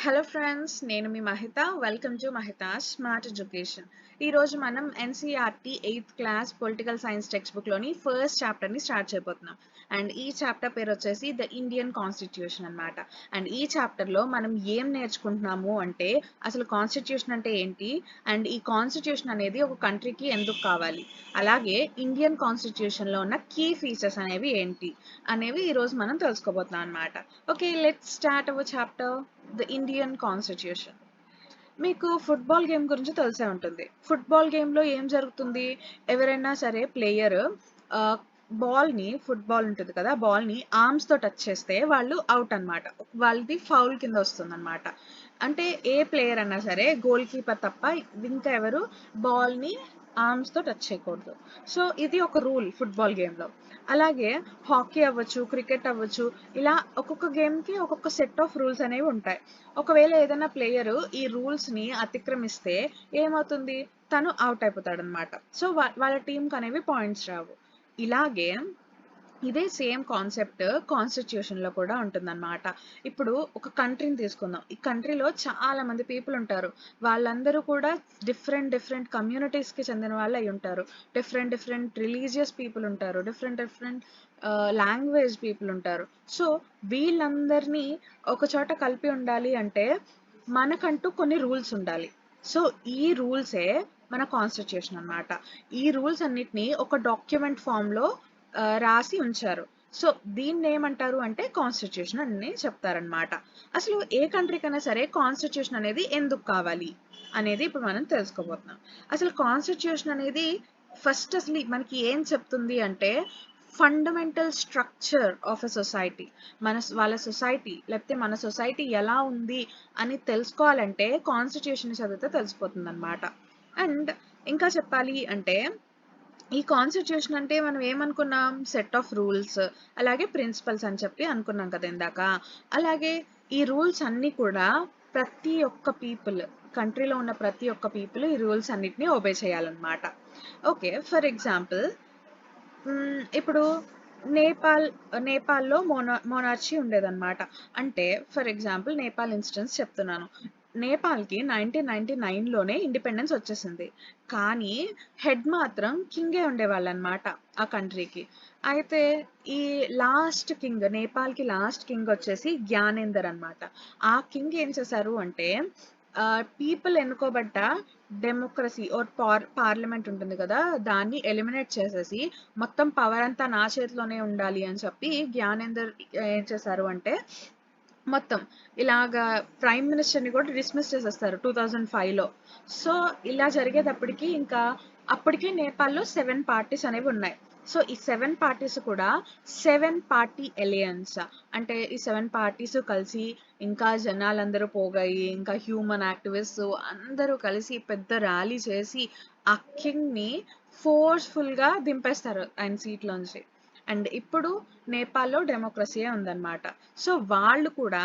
Hello friends, నేను మీ Mahitha. Welcome to Mahitha smart education. ఈరోజు మనం NCERT 8th class political science text బుక్లోని ఫస్ట్ చాప్టర్ని స్టార్ట్ చేయబోతున్నాం. అండ్ ఈ చాప్టర్ పేరు వచ్చేసి ద ఇండియన్ కాన్స్టిట్యూషన్ అనమాట. అండ్ ఈ చాప్టర్లో మనం ఏం నేర్చుకుంటున్నాము అంటే అసలు కాన్స్టిట్యూషన్ అంటే ఏంటి, అండ్ ఈ కాన్స్టిట్యూషన్ అనేది ఒక కంట్రీకి ఎందుకు కావాలి, అలాగే ఇండియన్ కాన్స్టిట్యూషన్లో ఉన్న కీ ఫీచర్స్ అనేవి ఏంటి అనేవి ఈరోజు మనం తెలుసుకోబోతున్నాం అనమాట. Okay, let's start our chapter the Indian constitution. మీకు ఫుట్బాల్ గేమ్ గురించి తెలిసే ఉంటుంది. ఫుట్బాల్ గేమ్లో ఏం జరుగుతుంది, ఎవరైనా సరే ప్లేయర్ బాల్ని, ఫుట్బాల్ ఉంటుంది కదా, బాల్ని ఆర్మ్స్తో టచ్ చేస్తే వాళ్ళు అవుట్ అనమాట. వాళ్ళది ఫౌల్ కింద వస్తుంది అనమాట. అంటే ఏ ప్లేయర్ అన్నా సరే, గోల్ కీపర్ తప్ప ఇంకా ఎవరు బాల్ని ఆర్మ్స్తో టచ్ చేయకూడదు. సో ఇది ఒక రూల్ ఫుట్బాల్ గేమ్లో. అలాగే హాకీ అవ్వచ్చు, క్రికెట్ అవ్వచ్చు, ఇలా ఒక్కొక్క గేమ్కి ఒక్కొక్క సెట్ ఆఫ్ రూల్స్ అనేవి ఉంటాయి. ఒకవేళ ఏదైనా ప్లేయరు ఈ రూల్స్ని అతిక్రమిస్తే ఏమవుతుంది, తను అవుట్ అయిపోతాడు అనమాట. సో వాళ్ళ టీంకి అనేవి పాయింట్స్ రావు. ఇలాగే ఇదే సేమ్ కాన్సెప్ట్ కాన్స్టిట్యూషన్లో కూడా ఉంటుందన్నమాట. ఇప్పుడు ఒక కంట్రీని తీసుకుందాం. ఈ కంట్రీలో చాలా మంది పీపుల్ ఉంటారు. వాళ్ళందరూ కూడా డిఫరెంట్ డిఫరెంట్ కమ్యూనిటీస్కి చెందిన వాళ్ళు అయి ఉంటారు. డిఫరెంట్ డిఫరెంట్ రిలీజియస్ పీపుల్ ఉంటారు. డిఫరెంట్ డిఫరెంట్ లాంగ్వేజ్ పీపుల్ ఉంటారు. సో వీళ్ళందరినీ ఒక చోట కలిపి ఉండాలి అంటే మనకంటూ కొన్ని రూల్స్ ఉండాలి. సో ఈ రూల్సే మన కాన్స్టిట్యూషన్ అన్నమాట. ఈ రూల్స్ అన్నిటినీ ఒక డాక్యుమెంట్ ఫామ్లో రాసి ఉంచారు. సో దీన్ని ఏమంటారు అంటే కాన్స్టిట్యూషన్ అని చెప్తారనమాట. అసలు ఏ కంట్రీకైనా సరే కాన్స్టిట్యూషన్ అనేది ఎందుకు కావాలి అనేది ఇప్పుడు మనం తెలుసుకోబోతున్నాం. అసలు కాన్స్టిట్యూషన్ అనేది ఫస్ట్ అసలు మనకి ఏం చెప్తుంది అంటే fundamental structure of a society. వాళ్ళ సొసైటీ లేకపోతే మన సొసైటీ ఎలా ఉంది అని తెలుసుకోవాలంటే కాన్స్టిట్యూషన్ చదివితే తెలిసిపోతుంది అనమాట. అండ్ ఇంకా చెప్పాలి అంటే ఈ కాన్స్టిట్యూషన్ అంటే మనం ఏమనుకున్నాం, సెట్ ఆఫ్ రూల్స్ అలాగే ప్రిన్సిపల్స్ అని చెప్పి అనుకున్నాం కదా ఇందాక. అలాగే ఈ రూల్స్ అన్నీ కూడా ప్రతి ఒక్క పీపుల్, కంట్రీలో ఉన్న ప్రతి ఒక్క పీపుల్ ఈ రూల్స్ అన్నిటిని ఒబే చేయాలన్నమాట. ఓకే, ఫర్ ఎగ్జాంపుల్ ఇప్పుడు నేపాల్లో మోనార్చీ ఉండేదన్నమాట. అంటే ఫర్ ఎగ్జాంపుల్ నేపాల్ ఇన్స్టెన్స్ చెప్తున్నాను. నేపాల్కి 1999లోనే ఇండిపెండెన్స్ వచ్చేసింది. కానీ హెడ్ మాత్రం కింగే ఉండేవాళ్ళు అనమాట ఆ కంట్రీకి. అయితే ఈ లాస్ట్ కింగ్, నేపాల్కి లాస్ట్ కింగ్ వచ్చేసి జ్ఞానేందర్ అనమాట. ఆ కింగ్ ఏం చేశారు అంటే పీపుల్ ఎన్నుకోబడ్డ డెమోక్రసీ ఆర్ పార్లమెంట్ ఉంటుంది కదా, దాన్ని ఎలిమినేట్ చేసేసి మొత్తం పవర్ అంతా నా చేతిలోనే ఉండాలి అని చెప్పి జ్ఞానేందర్ ఏం చేశారు అంటే మొత్తం ఇలాగా ప్రైమ్ మినిస్టర్ని కూడా డిస్మిస్ చేసేస్తారు 2005లో. సో ఇలా జరిగేటప్పటికి ఇంకా అప్పటికే నేపాల్లో 7 పార్టీస్ అనేవి ఉన్నాయి. సో ఈ 7 పార్టీస్ కూడా 7 పార్టీ అలయన్స్. అంటే ఈ 7 పార్టీస్ కలిసి ఇంకా జనాలందరూ పోగాయి, ఇంకా హ్యూమన్ యాక్టివిస్ట్ అందరూ కలిసి పెద్ద ర్యాలీ చేసి ఆ కింగ్ని ఫోర్స్ఫుల్గా దింపేస్తారు ఆయన సీట్లోంచి. అండ్ ఇప్పుడు నేపాల్లో డెమోక్రసీయే ఉందన్నమాట. సో వాళ్ళు కూడా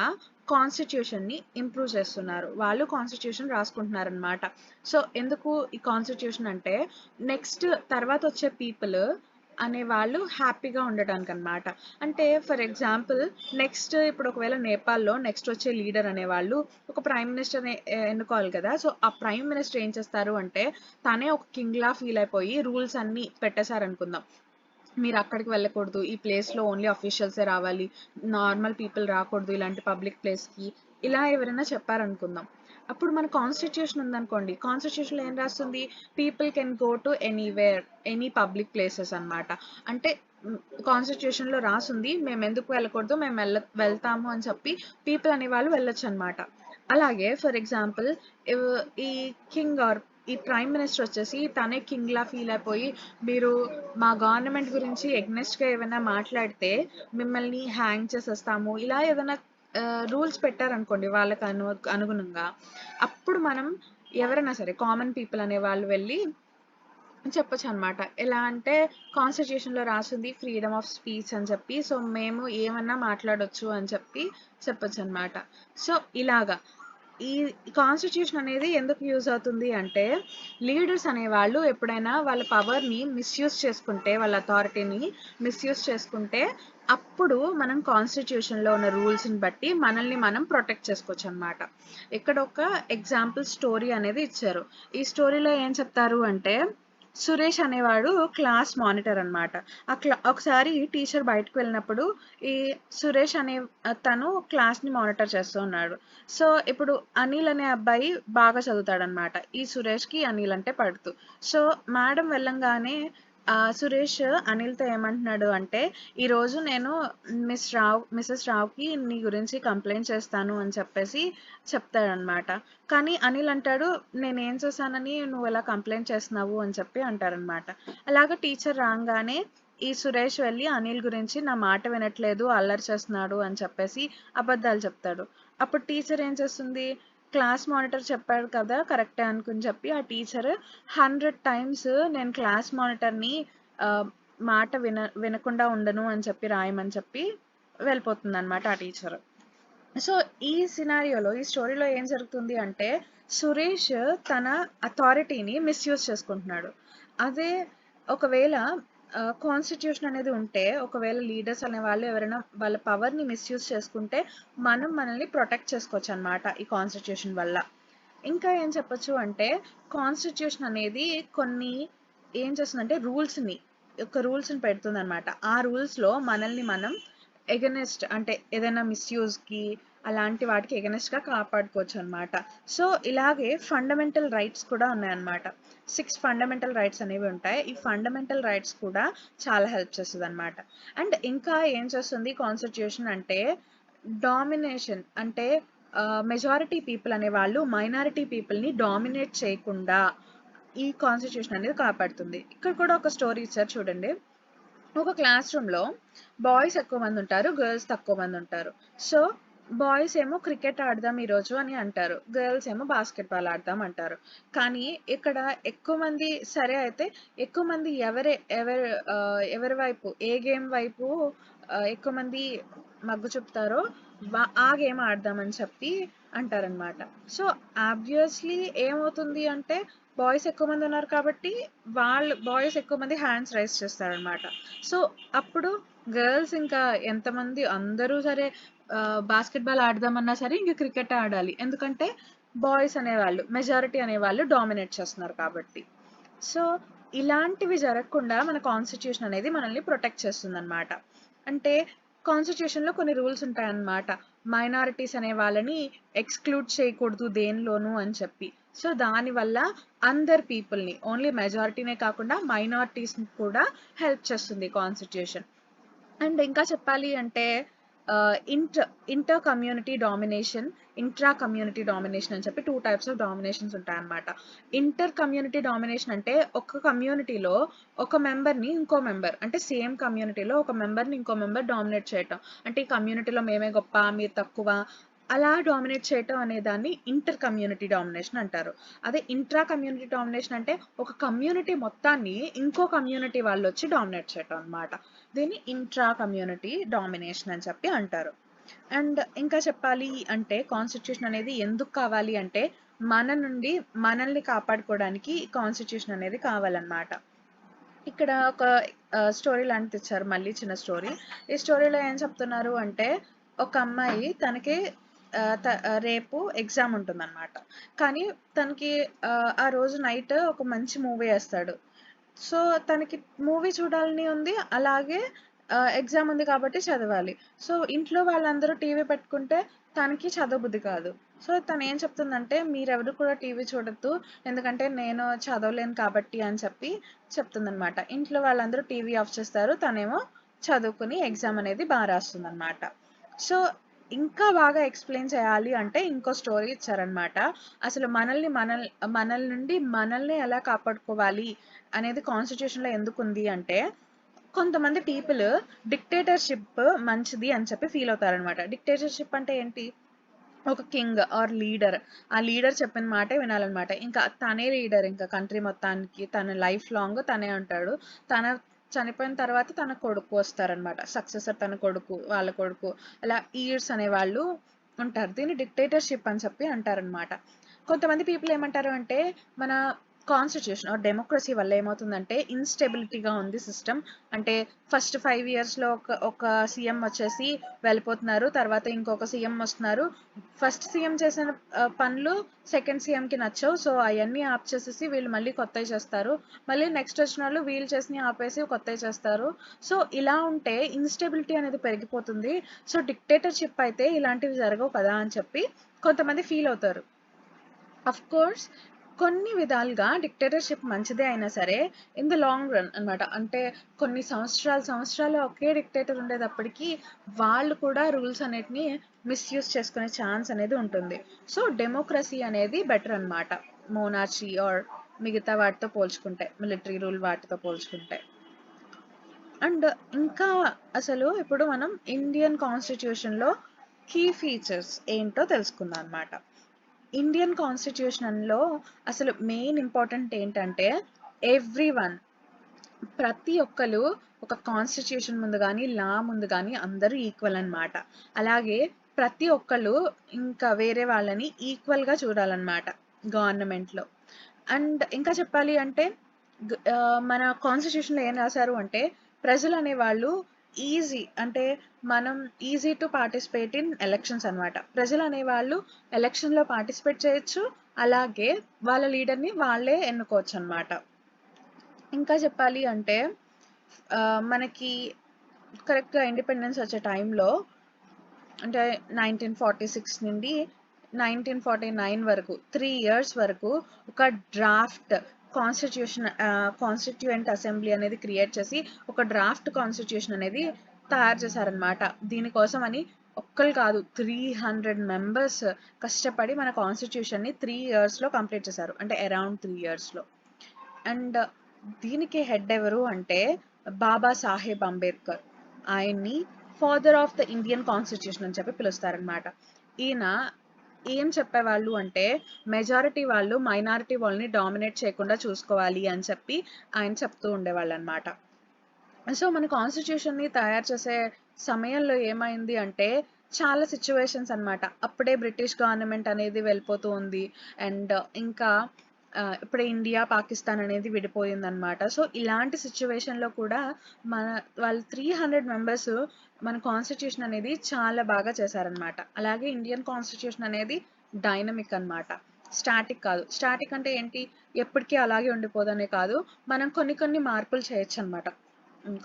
కాన్స్టిట్యూషన్ని ఇంప్రూవ్ చేస్తున్నారు. వాళ్ళు కాన్స్టిట్యూషన్ రాసుకుంటున్నారు అనమాట. సో ఎందుకు ఈ కాన్స్టిట్యూషన్ అంటే నెక్స్ట్ తర్వాత వచ్చే పీపుల్ అనే వాళ్ళు హ్యాపీగా ఉండడానికి అనమాట. అంటే ఫర్ ఎగ్జాంపుల్ నెక్స్ట్ ఇప్పుడు ఒకవేళ నేపాల్లో నెక్స్ట్ వచ్చే లీడర్ అనేవాళ్ళు ఒక ప్రైమ్ మినిస్టర్ని ఎన్నుకోవాలి కదా. సో ఆ ప్రైమ్ మినిస్టర్ ఏం చేస్తారు అంటే తనే ఒక కింగ్లా ఫీల్ అయిపోయి రూల్స్ అన్నీ పెట్టేశారనుకుందాం. మీరు అక్కడికి వెళ్ళకూడదు, ఈ ప్లేస్లో ఓన్లీ అఫీషియల్సే రావాలి, నార్మల్ పీపుల్ రాకూడదు ఇలాంటి పబ్లిక్ ప్లేస్కి, ఇలా ఎవరైనా చెప్పారనుకుందాం. అప్పుడు మన కాన్స్టిట్యూషన్ ఉందనుకోండి, కాన్స్టిట్యూషన్లో ఏం రాస్తుంది, people can go to anywhere, any public places అనమాట. అంటే కాన్స్టిట్యూషన్లో రాసుంది మేము ఎందుకు వెళ్ళకూడదు, మేము వెళ్తాము అని చెప్పి పీపుల్ అనే వాళ్ళు వెళ్ళొచ్చు అనమాట. అలాగే ఫర్ ఎగ్జాంపుల్ ఈ కింగ్ ఆర్ ఈ ప్రైమ్ మినిస్టర్ వచ్చేసి తనే కింగ్లా ఫీల్ అయిపోయి మీరు మా గవర్నమెంట్ గురించి ఎగ్నెస్ట్గా ఏమైనా మాట్లాడితే మిమ్మల్ని హ్యాంగ్ చేసేస్తాము, ఇలా ఏదైనా రూల్స్ పెట్టారనుకోండి వాళ్ళకి అనుగుణంగా, అప్పుడు మనం ఎవరైనా సరే కామన్ పీపుల్ అనే వాళ్ళు వెళ్ళి చెప్పొచ్చు అనమాట. ఎలా అంటే కాన్స్టిట్యూషన్లో రాసింది ఫ్రీడమ్ ఆఫ్ స్పీచ్ అని చెప్పి, సో మేము ఏమన్నా మాట్లాడొచ్చు అని చెప్పి చెప్పొచ్చు అనమాట. సో ఇలాగా ఈ కాన్స్టిట్యూషన్ అనేది ఎందుకు యూజ్ అవుతుంది అంటే లీడర్స్ అనేవాళ్ళు ఎప్పుడైనా వాళ్ళ పవర్ని మిస్యూజ్ చేసుకుంటే, వాళ్ళ అథారిటీని మిస్యూజ్ చేసుకుంటే అప్పుడు మనం కాన్స్టిట్యూషన్లో ఉన్న రూల్స్ని బట్టి మనల్ని మనం ప్రొటెక్ట్ చేసుకోవచ్చు అనమాట. ఇక్కడ ఒక ఎగ్జాంపుల్ స్టోరీ అనేది ఇచ్చారు. ఈ స్టోరీలో ఏం చెప్తారు అంటే, సురేష్ అనేవాడు క్లాస్ మానిటర్ అనమాట. ఒకసారి టీచర్ బయటకు వెళ్ళినప్పుడు ఈ సురేష్ అనే తను క్లాస్ని మానిటర్ చేస్తూ ఉన్నాడు. సో ఇప్పుడు అనిల్ అనే అబ్బాయి బాగా చదువుతాడనమాట. ఈ సురేష్కి అనిల్ అంటే పడుతు. సో మేడం వెళ్ళంగానే సురేష్ అనిల్తో ఏమంటున్నాడు అంటే, ఈరోజు నేను మిసెస్ రావుకి నీ గురించి కంప్లైంట్ చేస్తాను అని చెప్పేసి చెప్తాడనమాట. కానీ అనిల్ అంటాడు, నేనేం చేశానని నువ్వు ఇలా కంప్లైంట్ చేస్తున్నావు అని చెప్పి అంటారనమాట. అలాగా టీచర్ రాగానే ఈ సురేష్ వెళ్ళి అనిల్ గురించి నా మాట వినట్లేదు, అల్లరి చేస్తున్నాడు అని చెప్పేసి అబద్ధాలు చెప్తాడు. అప్పుడు టీచర్ ఏం చేస్తుంది, క్లాస్ మానిటర్ చెప్పాడు కదా కరెక్టే అనుకుని చెప్పి ఆ టీచర్ 100 టైమ్స్ నేను క్లాస్ మానిటర్ని మాట వినకుండా ఉండను అని చెప్పి రాయమని చెప్పి వెళ్ళిపోతుంది అనమాట ఆ టీచర్. సో ఈ సినారియోలో ఈ స్టోరీలో ఏం జరుగుతుంది అంటే, సురేష్ తన అథారిటీని మిస్యూజ్ చేసుకుంటున్నాడు. అదే ఒకవేళ కాన్స్టిట్యూషన్ అనేది ఉంటే, ఒకవేళ లీడర్స్ అనే వాళ్ళు ఎవరైనా వాళ్ళ పవర్ని మిస్యూజ్ చేసుకుంటే మనం మనల్ని ప్రొటెక్ట్ చేసుకోవచ్చు అనమాట ఈ కాన్స్టిట్యూషన్ వల్ల. ఇంకా ఏం చెప్పొచ్చు అంటే, కాన్స్టిట్యూషన్ అనేది కొన్ని ఏం చేస్తుందంటే రూల్స్ని పెడుతుంది అనమాట. ఆ రూల్స్లో మనల్ని మనం ఎగనెస్ట్ అంటే ఏదైనా మిస్యూజ్కి అలాంటి వాటికి ఎగనెస్ట్గా కాపాడుకోవచ్చు అనమాట. సో ఇలాగే ఫండమెంటల్ రైట్స్ కూడా ఉన్నాయన్నమాట. 6 ఫండమెంటల్ రైట్స్ అనేవి ఉంటాయి. ఈ ఫండమెంటల్ రైట్స్ కూడా చాలా హెల్ప్ చేస్తుంది అనమాట. అండ్ ఇంకా ఏం చేస్తుంది కాన్స్టిట్యూషన్ అంటే, డామినేషన్ అంటే మెజారిటీ పీపుల్ అనే వాళ్ళు మైనారిటీ పీపుల్ని డామినేట్ చేయకుండా ఈ కాన్స్టిట్యూషన్ అనేది కాపాడుతుంది. ఇక్కడ కూడా ఒక స్టోరీ ఇచ్చారు చూడండి. ఒక క్లాస్ రూమ్లో బాయ్స్ ఎక్కువ మంది ఉంటారు, గర్ల్స్ తక్కువ మంది ఉంటారు. సో బాయ్స్ ఏమో క్రికెట్ ఆడదాం ఈరోజు అని అంటారు, గర్ల్స్ ఏమో బాస్కెట్బాల్ ఆడదాం అంటారు. కానీ ఇక్కడ ఎక్కువ మంది సరే అయితే ఎక్కువ మంది ఎవరి వైపు ఏ గేమ్ వైపు ఎక్కువ మంది మగ్గు చూపుతారో ఆ గేమ్ ఆడదామని చెప్పి అంటారనమాట. సో ఆబ్వియస్లీ ఏమవుతుంది అంటే, బాయ్స్ ఎక్కువ మంది ఉన్నారు కాబట్టి బాయ్స్ ఎక్కువ మంది హ్యాండ్స్ రైజ్ చేస్తారనమాట. సో అప్పుడు గర్ల్స్ ఇంకా ఎంతమంది అందరూ సరే బాస్కెట్బాల్ ఆడదామన్నా సరే ఇంక క్రికెట్ ఆడాలి, ఎందుకంటే బాయ్స్ అనేవాళ్ళు మెజారిటీ అనేవాళ్ళు డామినేట్ చేస్తున్నారు కాబట్టి. సో ఇలాంటివి జరగకుండా మన కాన్స్టిట్యూషన్ అనేది మనల్ని ప్రొటెక్ట్ చేస్తుంది అనమాట. అంటే కాన్స్టిట్యూషన్లో కొన్ని రూల్స్ ఉంటాయన్నమాట. మైనారిటీస్ అనే వాళ్ళని ఎక్స్క్లూడ్ చేయకూడదు దేనిలోనూ అని చెప్పి. సో దానివల్ల అందర్ పీపుల్ని, ఓన్లీ మెజారిటీనే కాకుండా మైనారిటీస్ని కూడా హెల్ప్ చేస్తుంది కాన్స్టిట్యూషన్. అండ్ ఇంకా చెప్పాలి అంటే inter community domination, intra community domination అని చెప్పి 2 టైప్స్ ఆఫ్ డామినేషన్స్ ఉంటాయన్నమాట. ఇంటర్ కమ్యూనిటీ డామినేషన్ అంటే ఒక కమ్యూనిటీలో ఒక మెంబర్ని ఇంకో మెంబర్, అంటే సేమ్ కమ్యూనిటీలో ఒక మెంబర్ని ఇంకో మెంబర్ డామినేట్ చేయటం. అంటే ఈ కమ్యూనిటీలో మేమే గొప్ప మీరు తక్కువ అలా డామినేట్ చేయటం అనే దాన్ని ఇంటర్ కమ్యూనిటీ డామినేషన్ అంటారు. అదే ఇంట్రా కమ్యూనిటీ డామినేషన్ అంటే ఒక కమ్యూనిటీ మొత్తాన్ని ఇంకో కమ్యూనిటీ వాళ్ళు వచ్చి డామినేట్ చేయటం అనమాట. దీన్ని ఇంట్రా కమ్యూనిటీ డామినేషన్ అని చెప్పి అంటారు. అండ్ ఇంకా చెప్పాలి అంటే, కాన్స్టిట్యూషన్ అనేది ఎందుకు కావాలి అంటే, మన నుండి మనల్ని కాపాడుకోవడానికి కాన్స్టిట్యూషన్ అనేది కావాలన్నమాట. ఇక్కడ ఒక స్టోరీ లాంటిది ఇచ్చారు, మళ్ళీ చిన్న స్టోరీ. ఈ స్టోరీలో ఏం చెప్తున్నారు అంటే, ఒక అమ్మాయి తనకి రేపు ఎగ్జామ్ ఉంటుందన్నమాట. కానీ తనకి ఆ రోజు నైట్ ఒక మంచి మూవీ వేస్తాడు. సో తనకి మూవీ చూడాలని ఉంది, అలాగే ఎగ్జామ్ ఉంది కాబట్టి చదవాలి. సో ఇంట్లో వాళ్ళందరూ టీవీ పెట్టుకుంటే తనకి చదవబుద్ధి కాదు. సో తను ఏం చెప్తుందంటే, మీరెవరు కూడా టీవీ చూడొద్దు, ఎందుకంటే నేను చదవలేను కాబట్టి అని చెప్పి చెప్తుందనమాట. ఇంట్లో వాళ్ళందరూ టీవీ ఆఫ్ చేస్తారు, తనేమో చదువుకుని ఎగ్జామ్ అనేది బాగా రాస్తుందన్నమాట. సో ఇంకా బాగా ఎక్స్ప్లెయిన్ చేయాలి అంటే ఇంకో స్టోరీ ఇచ్చారనమాట. అసలు మనల్ నుండి మనల్ని ఎలా కాపాడుకోవాలి అనేది కాన్స్టిట్యూషన్లో ఎందుకు ఉంది అంటే, కొంతమంది పీపుల్ డిక్టేటర్షిప్ మంచిది అని చెప్పి ఫీల్ అవుతారనమాట. డిక్టేటర్షిప్ అంటే ఏంటి, ఒక కింగ్ ఆర్ లీడర్, ఆ లీడర్ చెప్పిన మాటే వినాలన్నమాట. ఇంకా తనే లీడర్, ఇంకా కంట్రీ మొత్తానికి తన లైఫ్ లాంగ్ తనే ఉంటాడు. తన చనిపోయిన తర్వాత తన కొడుకు వస్తారనమాట, సక్సెసర్, తన కొడుకు, వాళ్ళ కొడుకు, అలా ఈర్స్ అనే వాళ్ళు ఉంటారు. దీన్ని డిక్టేటర్షిప్ అని చెప్పి అంటారనమాట. కొంతమంది పీపుల్ ఏమంటారు అంటే, మన కాన్స్టిట్యూషన్ ఆర్ డెమోక్రసీ వల్ల ఏమవుతుందంటే ఇన్స్టెబిలిటీగా ఉంది సిస్టమ్. అంటే ఫస్ట్ 5 ఇయర్స్లో ఒక సీఎం వచ్చేసి వెళ్ళిపోతున్నారు, తర్వాత ఇంకొక సీఎం వస్తున్నారు. ఫస్ట్ సీఎం చేసిన పనులు సెకండ్ సీఎంకి నచ్చవు, సో అవన్నీ ఆప్ చేసేసి వీళ్ళు మళ్ళీ కొత్తవి చేస్తారు. మళ్ళీ నెక్స్ట్ వచ్చిన వాళ్ళు వీళ్ళు చేసినవి ఆపేసి కొత్తవి చేస్తారు. సో ఇలా ఉంటే ఇన్స్టెబిలిటీ అనేది పెరిగిపోతుంది. సో డిక్టేటర్షిప్ అయితే ఇలాంటివి జరగవు కదా అని చెప్పి కొంతమంది ఫీల్ అవుతారు. అఫ్ కోర్స్ కొన్ని విధాలుగా డిక్టేటర్షిప్ మంచిదే అయినా సరే ఇన్ ద లాంగ్ రన్ అనమాట. అంటే కొన్ని సంవత్సరాలు ఒకే డిక్టేటర్ ఉండేటప్పటికీ వాళ్ళు కూడా రూల్స్ అన్నిటిని మిస్యూజ్ చేసుకునే ఛాన్స్ అనేది ఉంటుంది. సో డెమోక్రసీ అనేది బెటర్ అనమాట, మోనార్చీ ఆర్ మిగతా వాటితో పోల్చుకుంటే, మిలిటరీ రూల్ వాటితో పోల్చుకుంటే. అండ్ ఇంకా అసలు ఇప్పుడు మనం ఇండియన్ కాన్స్టిట్యూషన్లో కీ ఫీచర్స్ ఏంటో తెలుసుకుందాం అనమాట. ఇండియన్ కాన్స్టిట్యూషన్లో అసలు మెయిన్ ఇంపార్టెంట్ ఏంటంటే ఎవ్రీవన్, ప్రతి ఒక్కరు ఒక కాన్స్టిట్యూషన్ ముందు కానీ లా ముందు కానీ అందరూ ఈక్వల్ అన్నమాట. అలాగే ప్రతి ఒక్కరు ఇంకా వేరే వాళ్ళని ఈక్వల్గా చూడాలన్నమాట గవర్నమెంట్లో. అండ్ ఇంకా చెప్పాలి అంటే మన కాన్స్టిట్యూషన్లో ఏం రాశారు అంటే ప్రజలు అనేవాళ్ళు అంటే మనం easy to participate in elections అనమాట. ప్రజలు అనేవాళ్ళు ఎలక్షన్లో పార్టిసిపేట్ చేయొచ్చు, అలాగే వాళ్ళ లీడర్ని వాళ్ళే ఎన్నుకోవచ్చు అనమాట. ఇంకా చెప్పాలి అంటే మనకి కరెక్ట్గా ఇండిపెండెన్స్ వచ్చే టైంలో అంటే 1946 నుండి 1949 వరకు 3 years వరకు ఒక డ్రాఫ్ట్ కాన్స్టిట్యూయెంట్ అసెంబ్లీ అనేది క్రియేట్ చేసి ఒక డ్రాఫ్ట్ కాన్స్టిట్యూషన్ అనేది తయారు చేశారనమాట. దీనికోసం అని ఒక్కరు కాదు 300 members కష్టపడి మన కాన్స్టిట్యూషన్ని 3 yearsలో కంప్లీట్ చేశారు, అంటే అరౌండ్ 3 yearsలో. అండ్ దీనికి హెడ్ ఎవరు అంటే బాబా సాహెబ్ అంబేద్కర్. ఆయన్ని father of the Indian constitution అని చెప్పి పిలుస్తారనమాట. ఈయన ఏం చెప్పేవాళ్ళు అంటే మెజారిటీ వాళ్ళు మైనారిటీ వాళ్ళని డామినేట్ చేయకుండా చూసుకోవాలి అని చెప్పి ఆయన చెప్తూ ఉండేవాళ్ళు అనమాట. సో మన కాన్స్టిట్యూషన్ని తయారు చేసే సమయంలో ఏమైంది అంటే చాలా సిచ్యువేషన్స్ అనమాట. అప్పుడే బ్రిటిష్ గవర్నమెంట్ అనేది వెళ్ళిపోతూ ఉంది, అండ్ ఇంకా ఇప్పుడే ఇండియా పాకిస్తాన్ అనేది విడిపోయిందనమాట. సో ఇలాంటి సిచ్యువేషన్లో కూడా వాళ్ళు 300 members మన కాన్స్టిట్యూషన్ అనేది చాలా బాగా చేశారనమాట. అలాగే ఇండియన్ కాన్స్టిట్యూషన్ అనేది డైనమిక్ అనమాట, స్టాటిక్ కాదు. స్టాటిక్ అంటే ఏంటి, ఎప్పటికీ అలాగే ఉండిపోదనే కాదు, మనం కొన్ని మార్పులు చేయొచ్చు అనమాట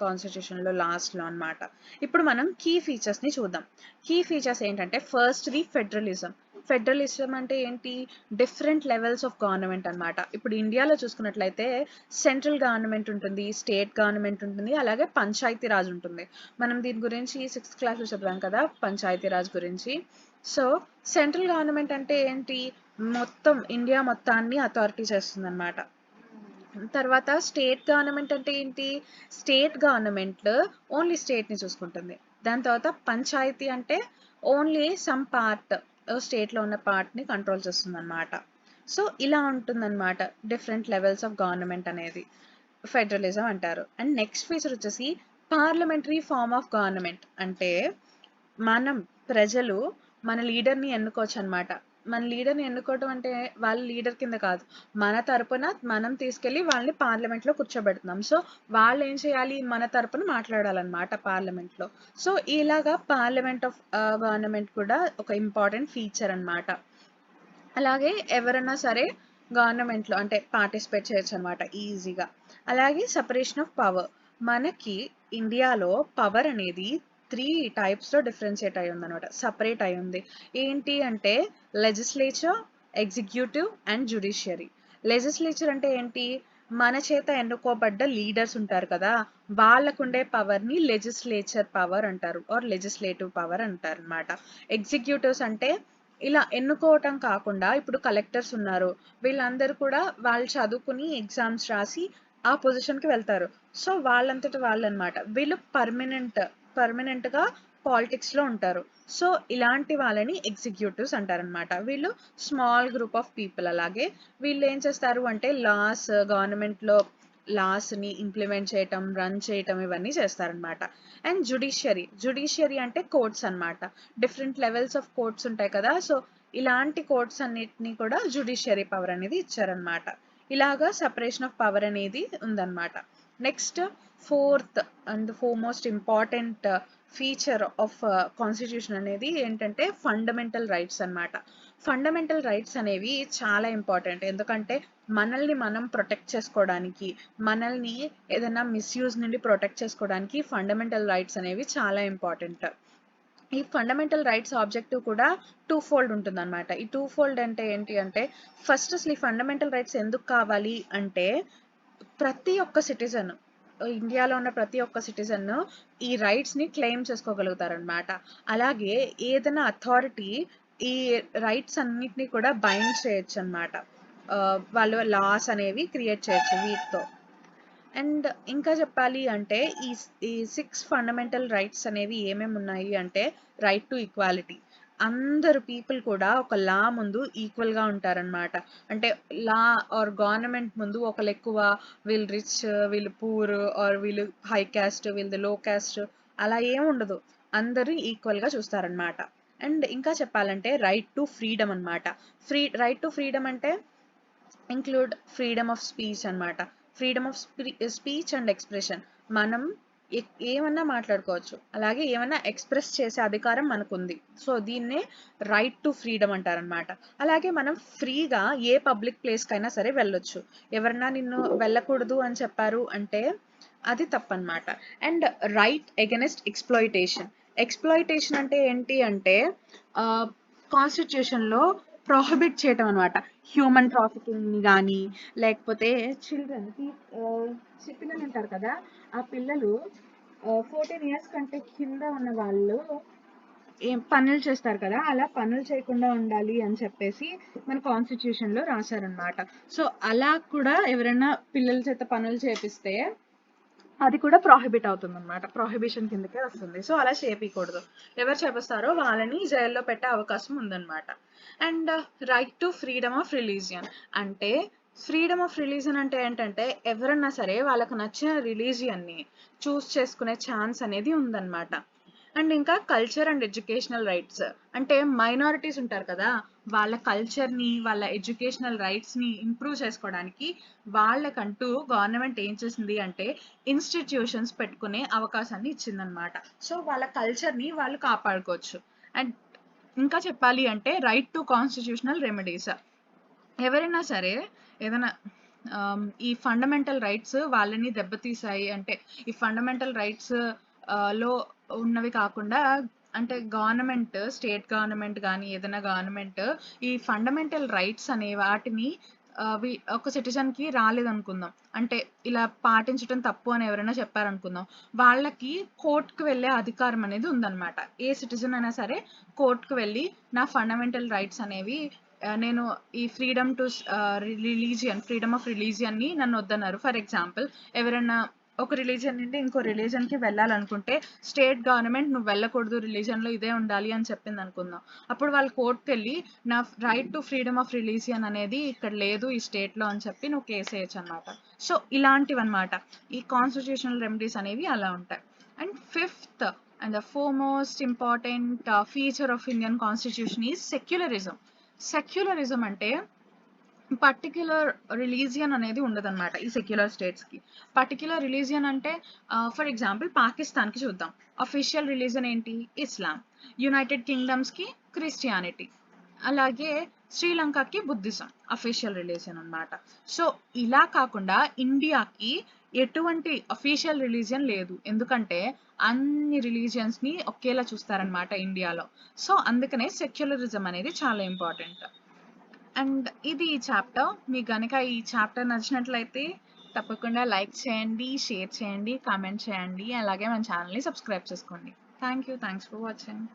కాన్స్టిట్యూషన్లో లాస్ట్లో అనమాట. ఇప్పుడు మనం కీ ఫీచర్స్ని చూద్దాం. కీ ఫీచర్స్ ఏంటంటే ఫస్ట్ది ఫెడరలిజం. ఫెడరలిజం అంటే ఏంటి, డిఫరెంట్ లెవెల్స్ ఆఫ్ గవర్నమెంట్ అనమాట. ఇప్పుడు ఇండియాలో చూసుకున్నట్లయితే సెంట్రల్ గవర్నమెంట్ ఉంటుంది, స్టేట్ గవర్నమెంట్ ఉంటుంది, అలాగే పంచాయతీ రాజ్ ఉంటుంది. మనం దీని గురించి 6th క్లాస్లో చదివాం కదా పంచాయతీ రాజ్ గురించి. సో సెంట్రల్ గవర్నమెంట్ అంటే ఏంటి, మొత్తం ఇండియా మొత్తాన్ని అథారిటీ చేస్తుంది అనమాట. తర్వాత స్టేట్ గవర్నమెంట్ అంటే ఏంటి, స్టేట్ గవర్నమెంట్ ఓన్లీ స్టేట్ని చూసుకుంటుంది. దాని తర్వాత పంచాయతీ అంటే ఓన్లీ సమ్ పార్ట్, స్టేట్లో ఉన్న పార్ట్ని కంట్రోల్ చేస్తుంది అనమాట. సో ఇలా ఉంటుందన్నమాట డిఫరెంట్ లెవెల్స్ ఆఫ్ గవర్నమెంట్ అనేది ఫెడరలిజం అంటారు. అండ్ నెక్స్ట్ ఫీచర్ వచ్చేసి పార్లమెంటరీ ఫార్మ్ ఆఫ్ గవర్నమెంట్. అంటే మనం ప్రజలు మన లీడర్ని ఎన్నుకోవచ్చు అనమాట. మన లీడర్ని ఎన్నుకోవడం అంటే వాళ్ళ లీడర్ కింద కాదు, మన తరపున మనం తీసుకెళ్ళి వాళ్ళని పార్లమెంట్లో కూర్చోబెడుతున్నాం. సో వాళ్ళు ఏం చేయాలి, మన తరపున మాట్లాడాలన్నమాట పార్లమెంట్లో. సో ఇలాగా పార్లమెంట్ ఆఫ్ గవర్నమెంట్ కూడా ఒక ఇంపార్టెంట్ ఫీచర్ అనమాట. అలాగే ఎవరైనా సరే గవర్నమెంట్లో అంటే పార్టిసిపేట్ చేయొచ్చు అనమాట ఈజీగా. అలాగే సపరేషన్ ఆఫ్ పవర్. మనకి ఇండియాలో పవర్ అనేది 3 typesలో డిఫరెన్షియేట్ అయి ఉందన్నమాట, సపరేట్ అయి ఉంది. ఏంటి అంటే legislature, executive and judiciary. Legislature అంటే ఏంటి, మన చేత ఎన్నుకోబడ్డ లీడర్స్ ఉంటారు కదా, వాళ్ళకుండే పవర్ని లెజిస్లేచర్ పవర్ అంటారు ఆర్ లెజిస్లేటివ్ పవర్ అంటారు అనమాట. ఎగ్జిక్యూటివ్స్ అంటే ఇలా ఎన్నుకోవటం కాకుండా ఇప్పుడు కలెక్టర్స్ ఉన్నారు, వీళ్ళందరూ కూడా వాళ్ళు చదువుకుని ఎగ్జామ్స్ రాసి ఆ పొజిషన్కి వెళ్తారు. సో వాళ్ళంతట వాళ్ళు అనమాట, వీళ్ళు పర్మనెంట్గా పాలిటిక్స్లో ఉంటారు. సో ఇలాంటి వాళ్ళని ఎగ్జిక్యూటివ్స్ అంటారనమాట. వీళ్ళు స్మాల్ గ్రూప్ ఆఫ్ పీపుల్. అలాగే వీళ్ళు ఏం చేస్తారు అంటే గవర్నమెంట్లో లాస్ని ఇంప్లిమెంట్ చేయటం, రన్ చేయటం ఇవన్నీ చేస్తారనమాట. అండ్ జ్యుడిషియరీ అంటే కోర్ట్స్ అనమాట. డిఫరెంట్ లెవెల్స్ ఆఫ్ కోర్ట్స్ ఉంటాయి కదా, సో ఇలాంటి కోర్ట్స్ అన్నిటినీ కూడా జ్యుడిషియరీ పవర్ అనేది ఇచ్చారనమాట. ఇలాగా సెపరేషన్ ఆఫ్ పవర్ అనేది ఉందన్నమాట. Next fourth and foremost important feature of constitution అనేది ఏంటంటే ఫండమెంటల్ రైట్స్ అన్నమాట. ఫండమెంటల్ రైట్స్ అనేవి చాలా ఇంపార్టెంట్. ఎందుకంటే మనల్ని మనం ప్రొటెక్ట్ చేసుకోవడానికి, మనల్ని ఏదైనా మిస్యూజ్ నుండి ప్రొటెక్ట్ చేసుకోవడానికి ఫండమెంటల్ రైట్స్ అనేవి చాలా ఇంపార్టెంట్. ఈ ఫండమెంటల్ రైట్స్ ఆబ్జెక్టివ్ కూడా టూ ఫోల్డ్ ఉంటుందన్నమాట. ఈ టూ ఫోల్డ్ అంటే ఏంటి అంటే, ఫస్ట్ అసలు ఈ ఫండమెంటల్ రైట్స్ ఎందుకు కావాలి అంటే, ప్రతి ఒక్క సిటిజన్, ఇండియాలో ఉన్న ప్రతి ఒక్క సిటిజన్ ఈ రైట్స్ ని క్లెయిమ్ చేసుకోగలుగుతారనమాట. అలాగే ఏదైనా అథారిటీ ఈ రైట్స్ అన్నిటిని కూడా బైండ్ చేయొచ్చు అనమాట. వాళ్ళు లాస్ అనేవి క్రియేట్ చేయొచ్చు వీటితో. అండ్ ఇంకా చెప్పాలి అంటే ఈ 6 ఫండమెంటల్ రైట్స్ అనేవి ఏమేమి ఉన్నాయి అంటే, రైట్ టు ఈక్వాలిటీ. అందరు పీపుల్ కూడా ఒక లా ముందు ఈక్వల్ గా ఉంటారనమాట. అంటే లా ఆర్ గవర్నమెంట్ ముందు ఒకళ్ళు ఎక్కువ, వీళ్ళు రిచ్, వీళ్ళు పూర్, ఆర్ వీళ్ళు హై క్యాస్ట్, వీళ్ళు లో క్యాస్ట్, అలా ఏం ఉండదు. అందరూ ఈక్వల్ గా చూస్తారనమాట. అండ్ ఇంకా చెప్పాలంటే రైట్ టు ఫ్రీడమ్ అనమాట. రైట్ టు ఫ్రీడమ్ అంటే ఇంక్లూడ్ ఫ్రీడమ్ ఆఫ్ స్పీచ్ అన్నమాట. Freedom of speech and expression. మనం ఏమన్నా మాట్లాడుకోవచ్చు, అలాగే ఏమన్నా ఎక్స్ప్రెస్ చేసే అధికారం మనకుంది. సో దీన్నే రైట్ టు ఫ్రీడమ్ అంటారనమాట. అలాగే మనం ఫ్రీగా ఏ పబ్లిక్ ప్లేస్ కైనా సరే వెళ్ళొచ్చు. ఎవరన్నా నిన్ను వెళ్ళకూడదు అని చెప్పారు అంటే అది తప్పనమాట. And right against exploitation. Exploitation అంటే ఏంటి అంటే, కాన్స్టిట్యూషన్లో ప్రొహిబిట్ చేయటం అనమాట. హ్యూమన్ ట్రాఫికింగ్ కానీ, లేకపోతే చిల్డ్రన్, పిల్లలు ఉంటారు కదా, ఆ పిల్లలు 14 years కంటే కింద ఉన్న వాళ్ళు ఏం పనులు చేస్తారు కదా, అలా పనులు చేయకుండా ఉండాలి అని చెప్పేసి మన కాన్స్టిట్యూషన్ లో రాశారనమాట. సో అలా కూడా ఎవరైనా పిల్లల చేత పనులు చేపిస్తే అది కూడా ప్రొహిబిట్ అవుతుంది అనమాట. ప్రొహిబిషన్ కిందకే వస్తుంది. సో అలా చేపించకూడదు. ఎవరు చేపిస్తారో వాళ్ళని జైల్లో పెట్టే అవకాశం ఉందన్నమాట. And right to freedom of religion అంటే, ఫ్రీడమ్ ఆఫ్ రిలీజియన్ అంటే ఏంటంటే, ఎవరన్నా సరే వాళ్ళకు నచ్చిన రిలీజియన్ని చూస్ చేసుకునే ఛాన్స్ అనేది ఉందన్నమాట. అండ్ ఇంకా కల్చర్ అండ్ ఎడ్యుకేషనల్ రైట్స్ అంటే, మైనారిటీస్ ఉంటారు కదా, వాళ్ళ కల్చర్ని, వాళ్ళ ఎడ్యుకేషనల్ రైట్స్ని ఇంప్రూవ్ చేసుకోవడానికి వాళ్ళకంటూ గవర్నమెంట్ ఏం చేసింది అంటే ఇన్స్టిట్యూషన్స్ పెట్టుకునే అవకాశాన్ని ఇచ్చిందనమాట. సో వాళ్ళ కల్చర్ని వాళ్ళు కాపాడుకోవచ్చు. అండ్ ఇంకా చెప్పాలి అంటే రైట్ టు కాన్స్టిట్యూషనల్ రెమెడీస్. ఎవరైనా సరే ఏదైనా ఈ ఫండమెంటల్ రైట్స్ వాళ్ళని దెబ్బతీసాయి అంటే, ఈ ఫండమెంటల్ రైట్స్ లో ఉన్నవి కాకుండా, అంటే గవర్నమెంట్, స్టేట్ గవర్నమెంట్ కానీ ఏదైనా గవర్నమెంట్ ఈ ఫండమెంటల్ రైట్స్ అనే వాటిని ఒక సిటిజన్కి రాలేదనుకుందాం, అంటే ఇలా పాటించడం తప్పు అని ఎవరైనా చెప్పారనుకుందాం, వాళ్ళకి కోర్టుకు వెళ్ళే అధికారం అనేది ఉందన్నమాట. ఏ సిటిజన్ అయినా సరే కోర్టుకు వెళ్ళి నా ఫండమెంటల్ రైట్స్ అనేవి, నేను ఈ ఫ్రీడమ్ ఆఫ్ రిలీజియన్ని నన్ను వద్దన్నారు. ఫర్ ఎగ్జాంపుల్, ఎవరైనా ఒక రిలీజియన్ నుండి ఇంకో రిలీజియన్కి వెళ్ళాలనుకుంటే స్టేట్ గవర్నమెంట్ నువ్వు వెళ్ళకూడదు, రిలీజియన్లో ఇదే ఉండాలి అని చెప్పింది అనుకుందాం. అప్పుడు వాళ్ళు కోర్టుకు వెళ్ళి నా right to freedom of religion అనేది ఇక్కడ లేదు ఈ స్టేట్లో అని చెప్పి నువ్వు కేసు వేయచ్చు అనమాట. సో ఇలాంటివి అనమాట ఈ కాన్స్టిట్యూషనల్ రెమెడీస్ అనేవి అలా ఉంటాయి. And fifth and the foremost important feature of Indian constitution is secularism. Secularism అంటే పర్టిక్యులర్ రిలీజియన్ అనేది ఉండదన్నమాట ఈ సెక్యులర్ స్టేట్స్కి. పర్టిక్యులర్ రిలీజియన్ అంటే ఫర్ ఎగ్జాంపుల్ పాకిస్తాన్కి చూద్దాం, అఫీషియల్ రిలీజన్ ఏంటి? ఇస్లాం. యునైటెడ్ కింగ్డమ్స్కి క్రిస్టియానిటీ. అలాగే శ్రీలంకకి బుద్ధిజం అఫీషియల్ రిలీజియన్ అనమాట. సో ఇలా కాకుండా ఇండియాకి ఎటువంటి అఫీషియల్ రిలీజియన్ లేదు, ఎందుకంటే అన్ని రిలీజియన్స్ని ఒకేలా చూస్తారనమాట ఇండియాలో. సో అందుకనే సెక్యులరిజం అనేది చాలా ఇంపార్టెంట్. అండ్ ఇది ఈ చాప్టర్. మీకు కనుక ఈ చాప్టర్ నచ్చినట్లయితే తప్పకుండా లైక్ చేయండి, షేర్ చేయండి, కామెంట్ చేయండి, అలాగే మన ఛానల్ని సబ్స్క్రైబ్ చేసుకోండి. Thanks for watching.